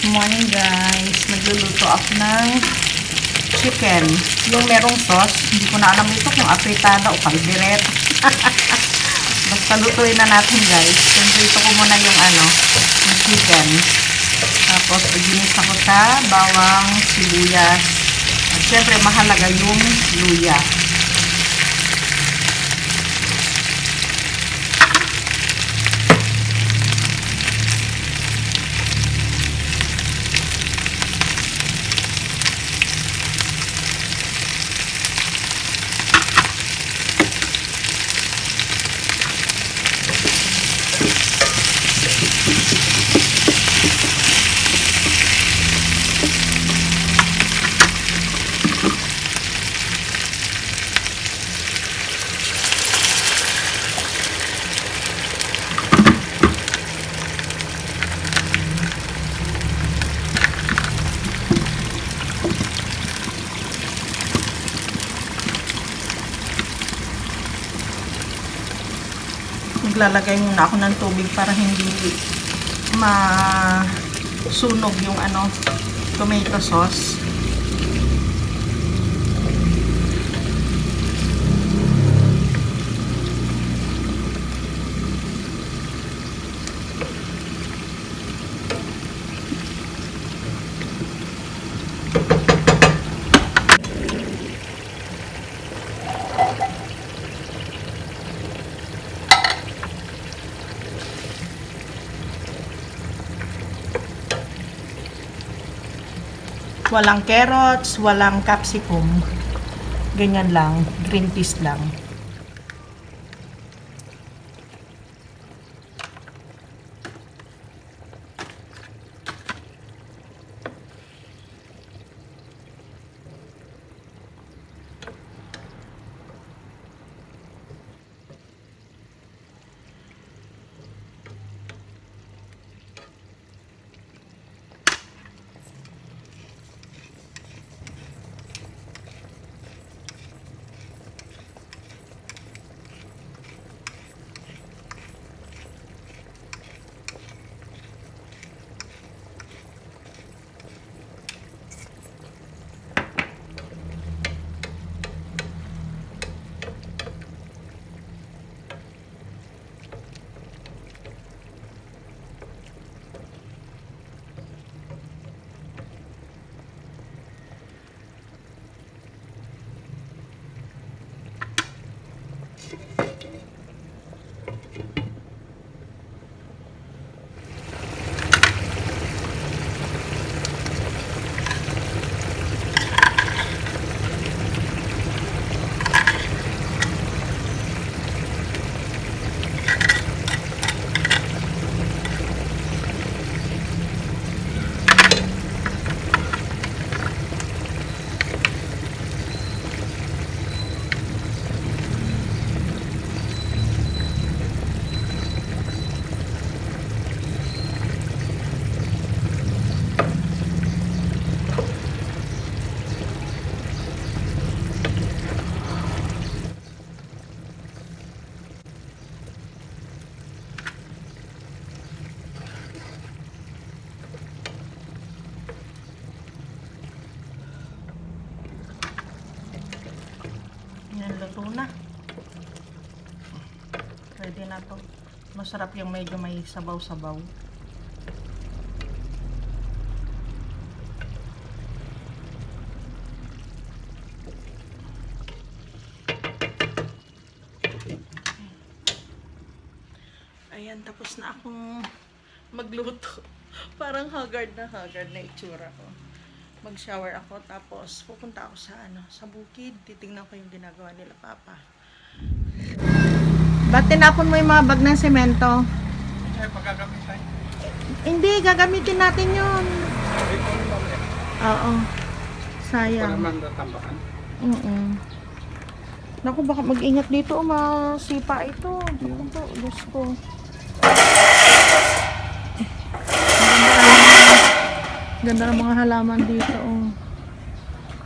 Good morning guys. Magluluto ako ng chicken. Yung merong sauce. Hindi ko na alam ito kung apritada o caldereta. Basta lutuin na natin guys. Pinrito ko muna yung yung chicken. Tapos iginisa ko sa bawang, sibuyas. At syempre mahalaga yung luya. Maglalagay muna ako ng tubig para hindi masunog yung tomato sauce. Walang carrots, walang capsicum. Ganyan lang, green peas lang. Luto na. Ready na to. Masarap yung medyo may sabaw-sabaw. Ayan, tapos na akong magluto. Parang haggard na itsura ko. Mag-shower ako, tapos pupunta ako sa bukid. Titingnan ko yung ginagawa nila papa. Ba't tinapon mo yung mga bag ng semento? Hindi, gagamitin natin yun. Oo. Sayang. Naku, baka mag-ingat dito, masipa ito. Naku po, Diyos ko. Ganda ng mga halaman dito, oh.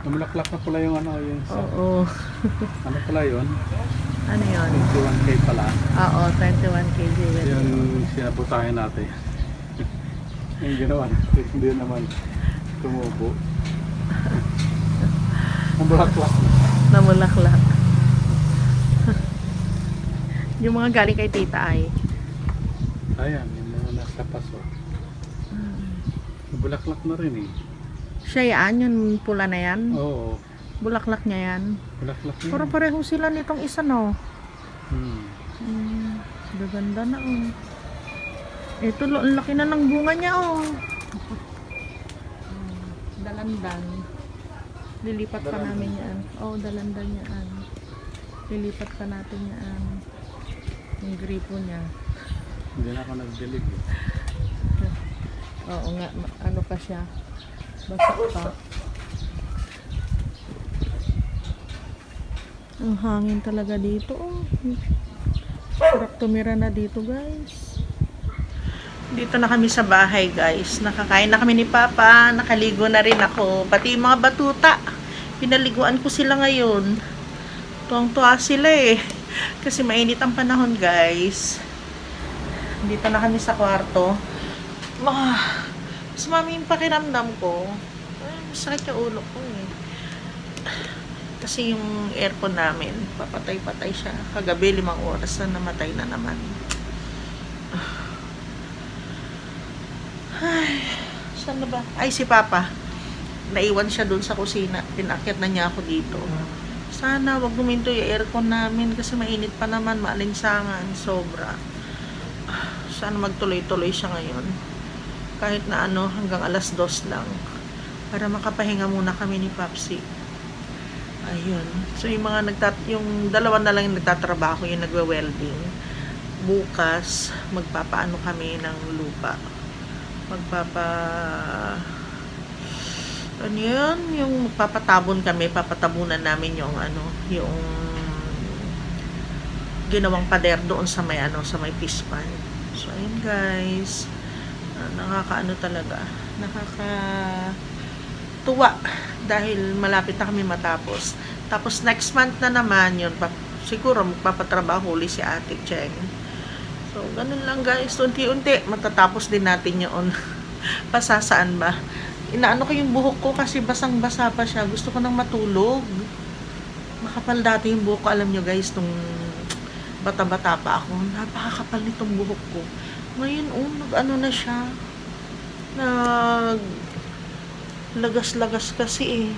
Namulaklak na pala yung yung Oo. ano pala yun? Ano yun? 21K pala. Oo, 21 kg. Yung sinabutahin natin. Yung ginawa natin, hindi naman tumubo. Ang bulaklak. Namulaklak. Yung mga galing kay tita ay. Ayan, yung mga nasa paso. Bulaklak na rin eh. Siya yan, yung pula na yan. Oo, Bulaklak niya yan. bulaklak na. Pero pareho sila nitong isa, no? Hmm. Gaganda na, oh. Ito, ang laki na ng bunga niya, oh. Dalandan. Lilipat pa Dalandan. namin yan. Oh, dalandan yan. Lilipat pa natin yan. Yung gripo niya. Hindi na ako nagdilig eh. Oo nga, ano pa siya. Basak pa. Ang hangin talaga dito, oh. Sarap tumira na dito, guys. Dito na kami sa bahay, guys. Nakakain na kami ni Papa. Nakaligo na rin ako. Pati yung mga batuta. Pinaliguan ko sila ngayon. Tuwang-tuwa sila eh. Kasi mainit ang panahon, guys. Dito na kami sa kwarto. Sumami yung pakiramdam ko. Masakit yung ulo ko eh. Kasi yung aircon namin, papatay-patay siya. Kagabi, 5 oras na namatay na naman. Ay, saan na ba? Ay, si Papa. Naiwan siya doon sa kusina. Pinakyat na niya ako dito. Sana wag guminto yung aircon namin kasi mainit pa naman, maalinsangan, sobra. Sana magtuloy-tuloy siya ngayon. Kahit na ano, hanggang alas 2 lang. Para makapahinga muna kami ni Papsi. Ayun. So yung mga yung dalawa na lang yung nagtatrabaho, yung nagwe-welding. Bukas, magpapaano kami ng lupa. Ano yun? Yung papatabon kami, papatabunan namin yung ano, yung ginawang pader doon sa may ano, sa may pispan. So ayun guys. Nakakaano talaga. Nakakatuwa dahil malapit na kami matapos. Tapos next month na naman yun, siguro magpapatrabaho uli si Ate Cheng. So ganun lang guys, unti-unti matatapos din natin yun. Pasasaan ba? Inaano ko yung buhok ko kasi basang-basa pa siya. Gusto ko nang matulog. Makapal dati yung buhok ko. Alam nyo guys, nung bata-bata pa ako, napakakapal nitong buhok ko. Ngayon, nag-ano na siya. Lagas-lagas kasi eh.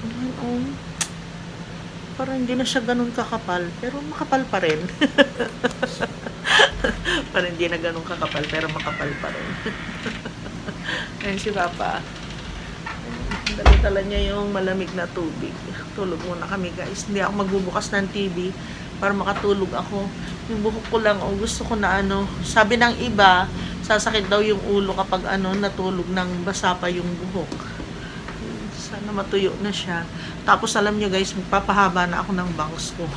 Ngayon, parang hindi na siya ganun kakapal. Pero makapal pa rin. Parang hindi na ganun kakapal, pero makapal pa rin. Ayan si Papa. Dala-dala niya yung malamig na tubig. Tulog muna kami guys. Hindi ako magbubukas ng TV para makatulog ako. Yung buhok ko lang, gusto ko na ano. Sabi ng iba, sasakit daw yung ulo kapag ano, natulog ng basa pa yung buhok. Sana matuyo na siya. Tapos alam nyo guys, magpapahaba na ako ng bangs ko.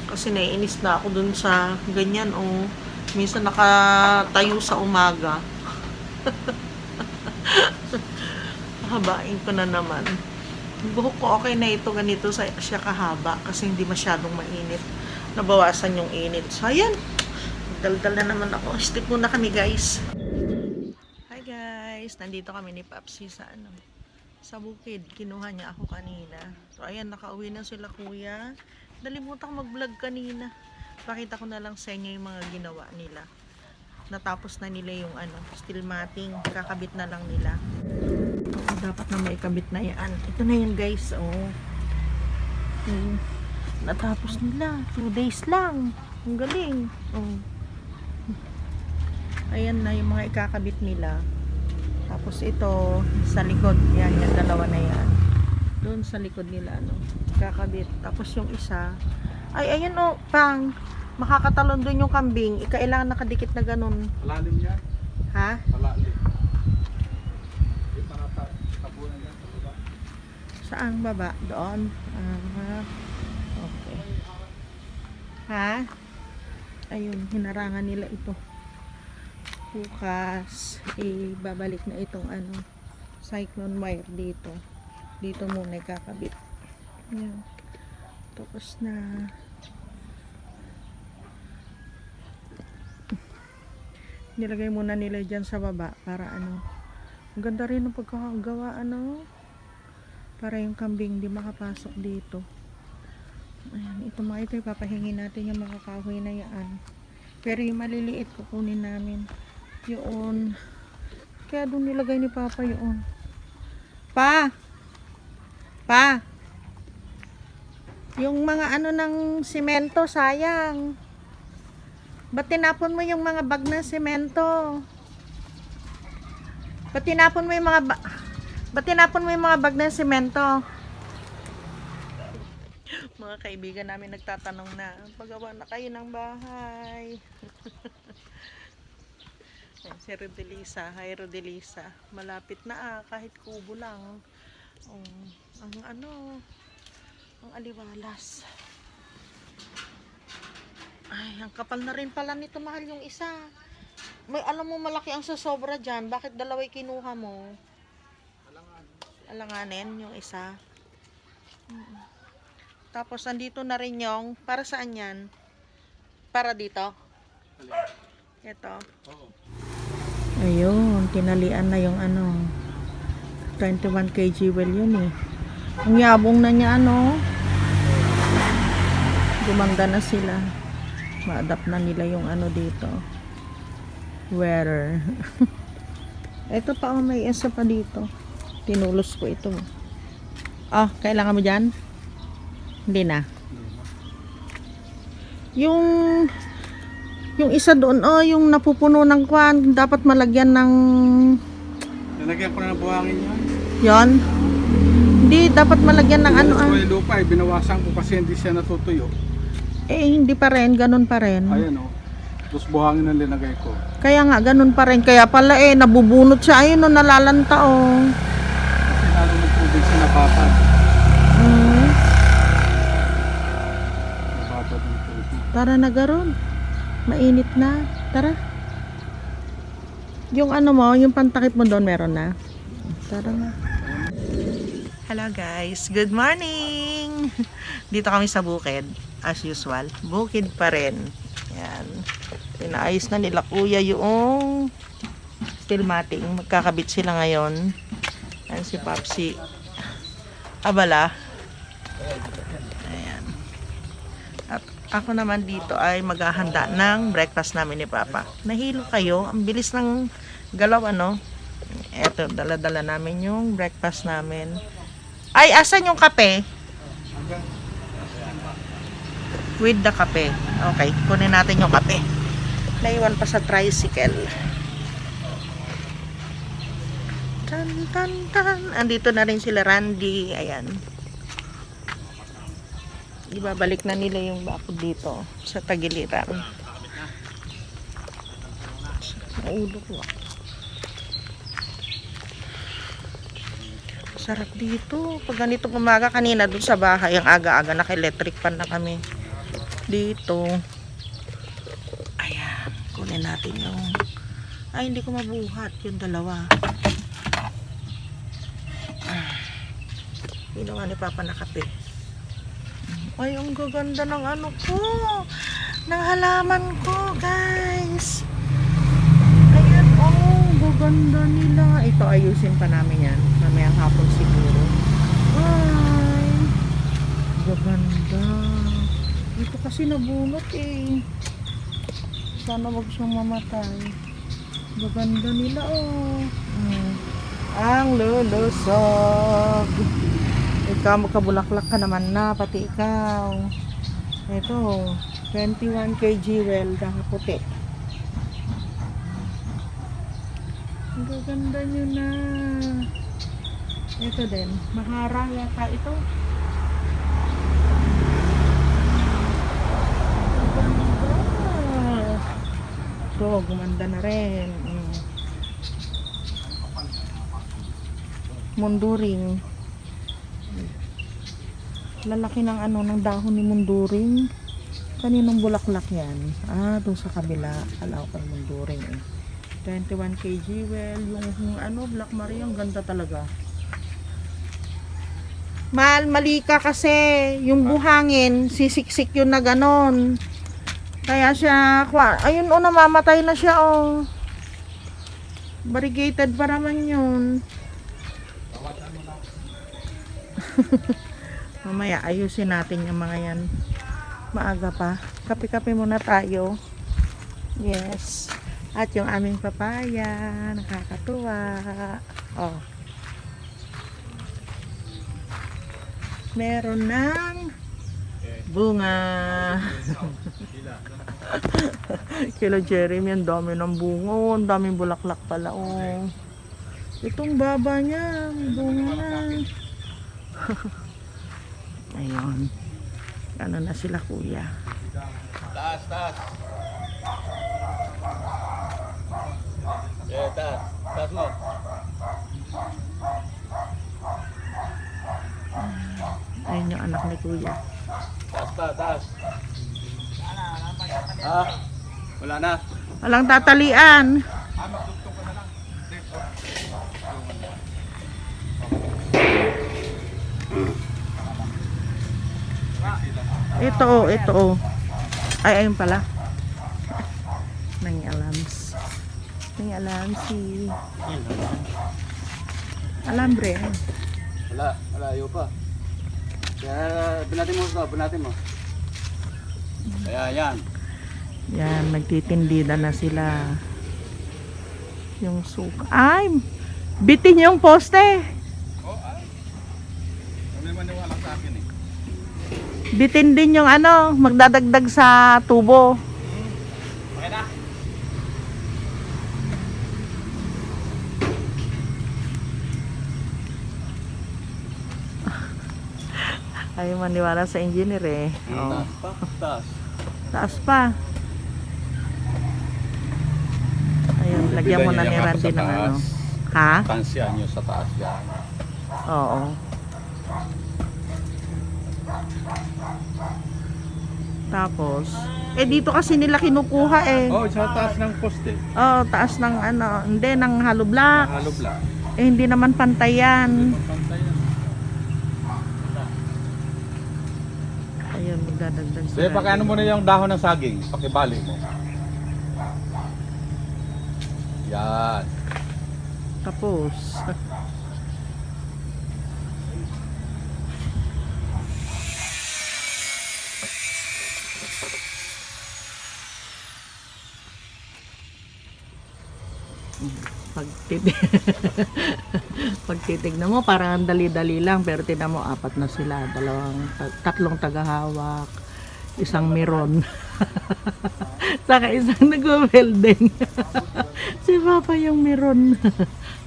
Kasi naiinis na ako dun sa ganyan minsan nakatayo sa umaga. Habain ko na naman. Yung buhok ko okay na ito, ganito siya kahaba kasi hindi masyadong mainit. Nabawasan yung init. So ayan, daldal na naman ako. Step muna kami guys. Hi guys, nandito kami ni Papsi sa sa bukid. Kinuha niya ako kanina. So ayan, nakauwi na sila kuya. Nalimutan ko mag-vlog kanina. Pakita ko na lang sa inyo yung mga ginawa nila. Natapos na nila yung steel matting. Kakabit na lang nila. Dapat na may kabit na yan. Ito na yan guys. Natapos nila. 2 days lang. Ang galing. Ayan na yung mga ikakabit nila. Tapos ito sa likod. Yan, yung dalawa na yan. Doon sa likod nila kakabit. Tapos yung isa ayan pang makakatalon doon yung kambing. Kailangan nakadikit na ganun. Malalim yan. Ha? Malalim. Yung mga tabunan yan sa baba. Saan baba? Doon? Okay. Ha? Ayun, hinarangan nila ito. Bukas, babalik na itong cyclone wire dito. Dito muna ikakabit. Ayan. Tapos na. Nilagay muna nila dyan sa baba para ano. Ang ganda rin ng pagkakagawa ano. Para yung kambing di makapasok dito. Ayan, ito mga ito ipapahingi natin yung mga kahoy na yan. Pero yung maliliit kukunin namin. Yun. Kaya doon nilagay ni Papa yun. Pa! Pa! Yung mga ano ng semento, sayang. Ba't tinapon mo yung mga bag ng semento? Ba't tinapon mo yung mga Ba't tinapon mo yung mga bag ng semento? Mga kaibigan namin nagtatanong na, pagawa na kayo ng bahay. Si Rodelisa, hi Rodelisa. Malapit na kahit kubo lang. Ang ang aliwalas. Ay, ang kapal na rin pala nito, mahal yung isa. May alam mo malaki ang sasobra dyan. Bakit dalawa'y kinuha mo? Alanganin yung isa. Tapos andito na rin yung, para saan yan? Para dito? Ito. Ayun, tinalian na yung 21 kg well yun eh. Ang yabong na niya gumanda na sila. Ma-adapt na nila yung dito. Weather. Ito pa may isa pa dito. Tinulos ko ito. Kailangan mo dyan? Hindi na. Yung isa doon, yung napupuno ng kwan, dapat malagyan ng... Nalagyan ko na ng buhangin yun. Yon? Hindi, dapat malagyan ng Yung lupa binawasan ko kasi hindi siya natutuyo. Hindi pa rin, ganun pa rin. Ayan Tapos buhangin ang linagay ko. Kaya nga, ganun pa rin. Kaya pala nabubunot siya. Ayun nalalanta Kasi lalo ng tubig siya napapad. Napapad ng tubig. Tara na garon. Mainit na. Tara. Yung yung pantakip mo doon meron na. Tara na. Hello guys. Good morning. Dito kami sa bukid. As usual. Bukid pa rin. Yan. Pinaayos na nila kuya yung steel matting. Magkakabit sila ngayon. Yan si Papsi. Abala. Ayan. At ako naman dito ay maghahanda ng breakfast namin ni Papa. Nahilo kayo. Ang bilis ng galaw Eto, dala-dala namin yung breakfast namin. Ay, asan yung kape? With the kape. Okay, kunin natin yung kape. Naiwan pa sa tricycle. Tan tan tan. Andito na rin sila Randy. Ayan. Ibabalik na nila yung bakod dito sa tagiliran. Naulo ko. Sarap dito. Pag ganito umaga kanina dun sa bahay, ang aga-aga naka-electric pan na kami. Dito. Ayan. Kunin natin yung... Ay, hindi ko mabuhat. Yung dalawa. Ginawa ni Papa na kape. Ay, ang gaganda ng ko. Ng halaman ko, guys. Ayan, gaganda nila. Ito, ayusin pa namin yan. Mamayang hapon siguro. Ay, gaganda. Ito kasi nabunot Sana wag siyang mamatay. Gaganda nila, Ang lulusog. Ikaw, magkabulaklak ka naman na, pati ikaw. Ito, 21 kg well, puti. Ang gaganda nyo na. Ito din, mahara yata ito. Ito, gumanda na rin. Munduring. Lalaki ng ng dahon ni munduring. Kaninong bulaklak yan? Doon sa kabila. Kala ko munduring 21 kg well, yung Black Maria, ang ganda talaga. Mali ka kasi yung buhangin, sisiksik yun na ganon. Kaya siya, ayun namamatay na siya Variegated pa naman yun. Mamaya ayusin natin yung mga yan. Maaga pa. Kape-kape muna tayo. Yes. At yung aming papaya. Nakakatuwa. Oh. Meron ng bunga. Kila Jeremy, ang dami ng bunga. Oh, ang daming bulaklak pala. Oh. Itong baba niya, may bunga na. Ayun. Ano na sila, kuya? Taas, taas. Yeah, taas. Taas mo. Ayun yung anak ni kuya. Taas pa, taas. Ah, wala na. Walang tatalian. Ito oh. Ay, ayun pala. Nangyalams. Nangyalams alambre. Wala, malayo pa. Kaya, binatin mo ito, binatin mo. Kaya, yan. Yan, nagtitindida na sila. Yung suka. Ay, bitin yung poste. Oh, ay. Kami maniwala sa akin eh. Bitin din yung ano, magdadagdag sa tubo. Okay na. Ay, maniwala sa engineer eh. Oh. Taas pa, taas. Taas pa. Ayun, lagyan mo na ni Randy ng ano. Ha? Tansya nyo sa taas yan. Oo. Tapos, dito kasi nila kinukuha eh. Oh, sa taas ng poste. Oh, taas ng ano, hindi, ng hollow block. Halo block. Hindi naman pantay yan. Pantay na. Ayun, magdadagdag sa Sige, pakiano mo na yung dahon ng saging. Pakibali mo. Yan. Tapos, pagtitignan mo parang dali-dali lang, pero tignan mo apat na sila, tatlong tagahawak, isang meron. Saka isang nag-welding. Si Papa yung meron.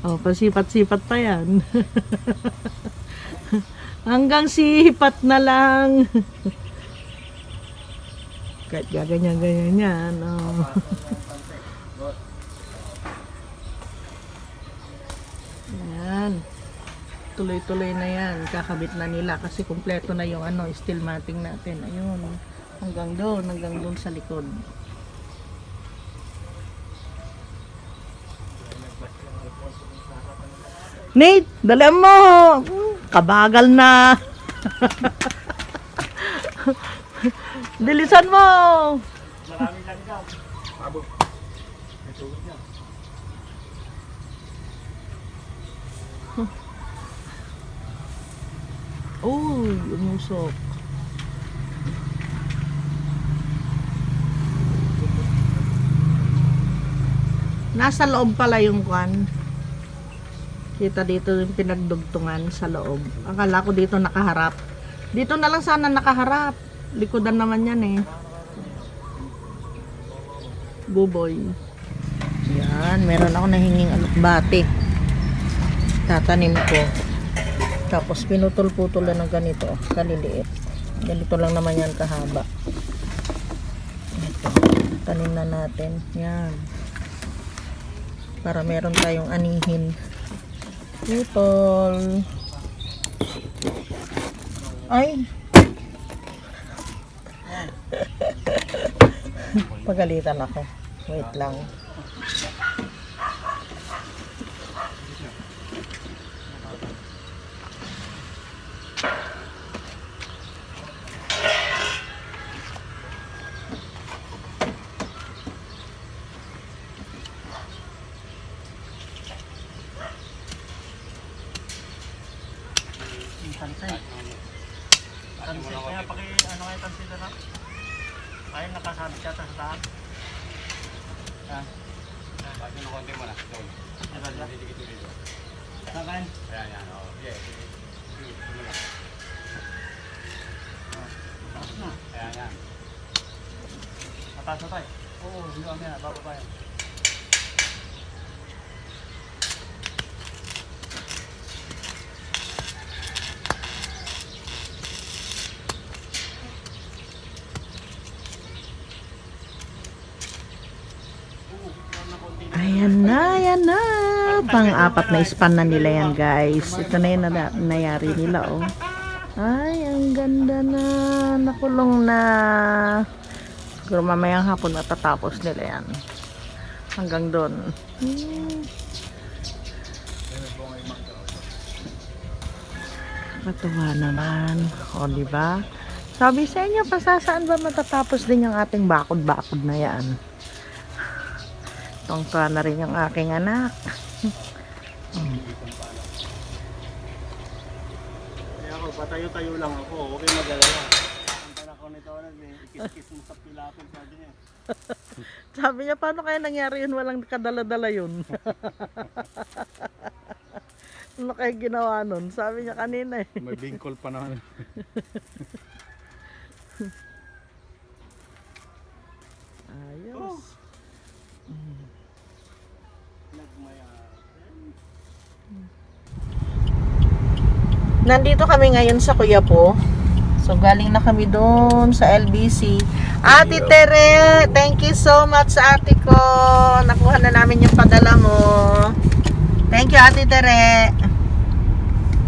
Oh, pasipat-sipat pa yan. Hanggang sipat na lang. Kahit gaganyan-ganyan yan. Oh. Yan. Tuloy-tuloy na yan. Kakabit na nila kasi kumpleto na yung ano, steel matting natin. Ayun. Hanggang doon sa likod. Nate, dali mo! Kabagal na! Dilisan mo! Maraming lang daw. Abot. May tugod niya. Uy, umusok. Nasa loob pala yung kwan. Kita dito yung pinagdugtungan sa loob. Akala ko dito nakaharap. Dito na lang sana nakaharap. Likodan naman yan eh. Buboy. Yan, meron ako nahinging alokbate. Tatanim ko. Tapos pinutol-putol na ng ganito, kaliliit. Ganito lang naman yan kahaba. Ito, tanim na natin. Yan. Para meron tayong anihin. Putol. Ay! Pagalitan ako. Wait lang. Tanse. Tanse. Kaya paki ano kayo tanse na? Ay, nakasabit siya sa taas. Yan. Bakit yung konti mo na? Doon. Didikit mo dito. Saan? Ayan, yan. Oh, yeah. Taas na. Ayan, yan. Mataas na tayo. Oo, hindi kami na. Bababa yan. Ayan na. Pang-apat na span na nila yan, guys. Ito na yung nayari nila, oh. Ay, ang ganda na. Nakulong na. Siguro mamayang hapon matatapos nila yan. Hanggang doon. Matuwa naman. O, diba? Sabi sa inyo, pasasaan ba matatapos din yung ating bakod-bakod na yan? Tungka na rin yung aking anak. Kaya ako, patayo-tayo lang ako. Okay mag-alala. Ang panakaw nito, ikis-kis mo sa pilapin, sabi niya. Sabi niya, paano kaya nangyari yun? Walang kadala-dala yun. Ano kaya ginawa nun? Sabi niya kanina eh. May bingkol pa naman. Ayos. Nandito kami ngayon sa Kuyapo. So galing na kami doon sa LBC. Ate Tere, thank you so much ate ko. Nakuha na namin yung padala mo. Thank you Ate Tere.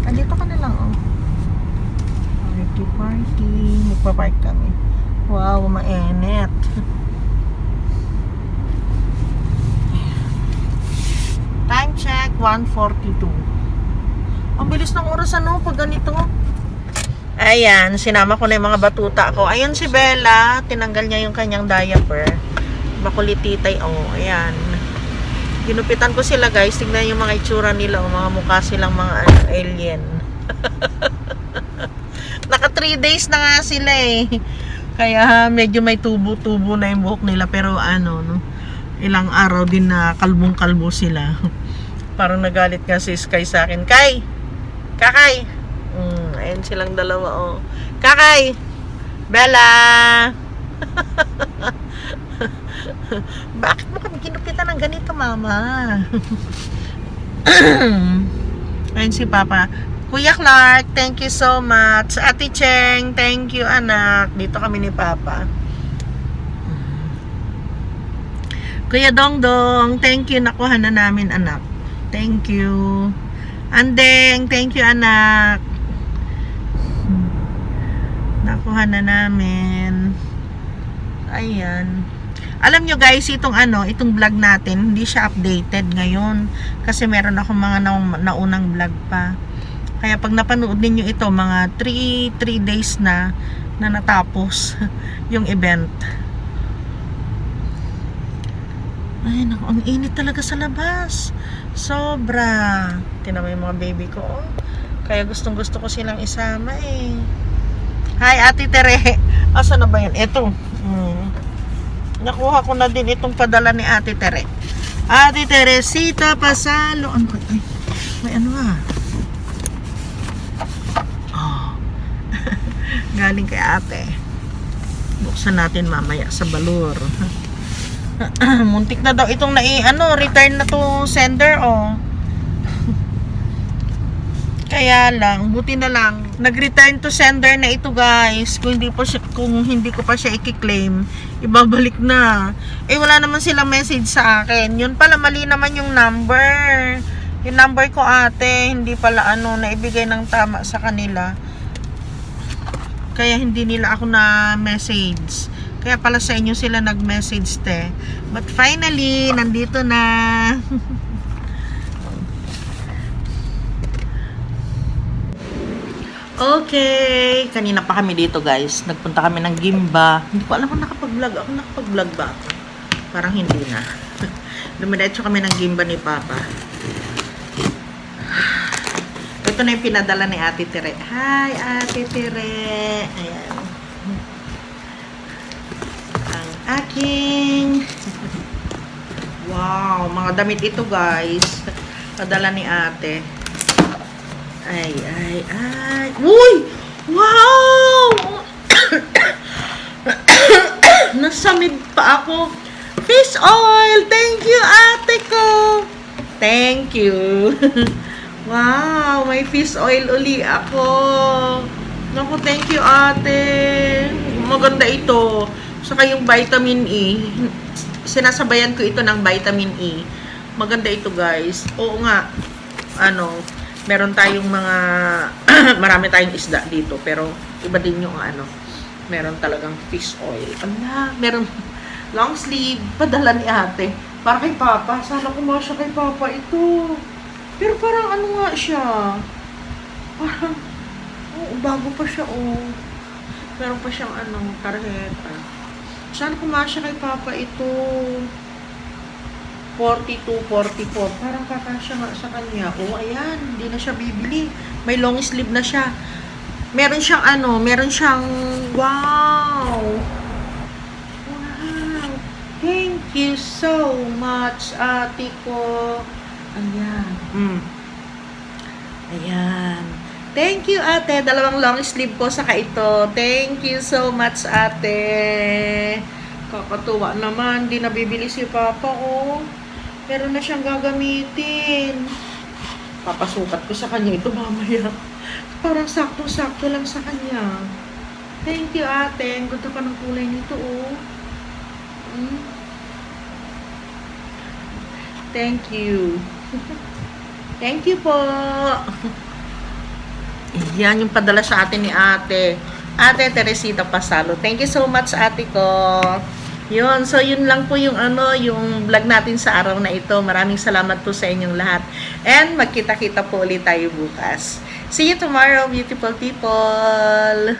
Nandito ka na lang oh. Party. Magpa-park kami. Wow, mainit. Time check 1:42. Ang bilis ng oras ano pag ganito. Ayan, sinama ko na yung mga batuta ko. Ayan si Bella, tinanggal niya yung kanyang diaper. Makulititay, oh, ayan. Ginupitan ko sila guys, tignan yung mga itsura nila, oh, mga mukha silang mga alien. Naka 3 days na nga sila eh. Kaya medyo may tubo-tubo na yung buhok nila, pero ano, no, ilang araw din na kalbong-kalbo sila. Parang nagalit nga si Sky sa akin. Kakay! Ayun silang dalawa, oh. Kakay! Bella! Bakit mo kami kinupitan ng ganito, mama? Ayun si Papa. Kuya Clark, thank you so much. Ate Cheng, thank you, anak. Dito kami ni Papa. Kuya Dongdong, thank you. Nakuha na namin, anak. Thank you. Andeng, thank you anak. Nakuha na namin. Ayan. Alam nyo guys, itong vlog natin, hindi siya updated ngayon. Kasi meron akong mga naunang vlog pa. Kaya pag napanood ninyo ito, mga 3 days na natapos yung event. Ay, naku, ang init talaga sa labas. Sobra. Tingnan mo yung mga baby ko. Oh. Kaya gustong-gusto ko silang isama eh. Hi, Ate Tere. Asa na ba yan? Ito. Nakuha ko na din itong padala ni Ate Tere. Ate Teresita Pasalo. Ano ba? Ay, may ano ah. Oh. Galing kay ate. Buksan natin mamaya sa balur. Muntik na daw itong return na to sender oh. Kaya lang, buti na lang nag-return to sender na ito guys. Kung hindi ko pa siya i-claim, ibabalik na. Eh wala naman silang message sa akin. Yun pala mali naman yung number. Yung number ko ate, hindi pala naibigay ng tama sa kanila. Kaya hindi nila ako na message. Kaya pala sa inyo sila nag-message te. But finally, nandito na. Okay. Kanina pa kami dito guys. Nagpunta kami ng Gimba. Hindi ko alam kung nakapag-vlog ako. Nakapag-vlog ba ako? Parang hindi na. Dumiretso kami ng Gimba ni Papa. Ito ito na yung pinadala ni Ate Tere. Hi, Ate Tere. Ayan. Ang aking wow, mga damit ito guys. Padala ni Ate. Ay. Uy! Wow! Nasamid pa ako. Fish oil! Thank you, ate ko! Thank you. Wow, may fish oil uli ako. Naku, thank you, ate. Maganda ito. Saka yung vitamin E. Sinasabayan ko ito ng vitamin E. Maganda ito, guys. Oo nga. Meron tayong mga marami tayong isda dito, pero iba din yung meron talagang fish oil. Meron long sleeve, padala ni ate. Para kay Papa. Sana kumasya kay Papa ito. Pero parang nga siya. Parang, bago pa siya, Meron pa siyang tarjeta. Sana kumasya kay Papa ito. 42, 44. Parang kakasya nga sa kanya. Ayan. Hindi na siya bibili. May long sleeve na siya. Meron siyang wow! Wow! Thank you so much, ate ko. Ayan. Ayan. Thank you, ate. Dalawang long sleeve ko, saka ito. Thank you so much, ate. Kakatuwa naman. Di nabibili si Papa, Meron na siyang gagamitin. Papasukat ko sa kanya ito mamaya. Parang sakto-sakto lang sa kanya. Thank you, ate. Ang ganda ka ng kulay nito, Thank you. Thank you po. Yan yung padala sa atin ni ate. Ate Teresita Pasalo. Thank you so much, ate ko. Yun. So, yun lang po yung yung vlog natin sa araw na ito. Maraming salamat po sa inyong lahat. And magkita-kita po ulit tayo bukas. See you tomorrow, beautiful people.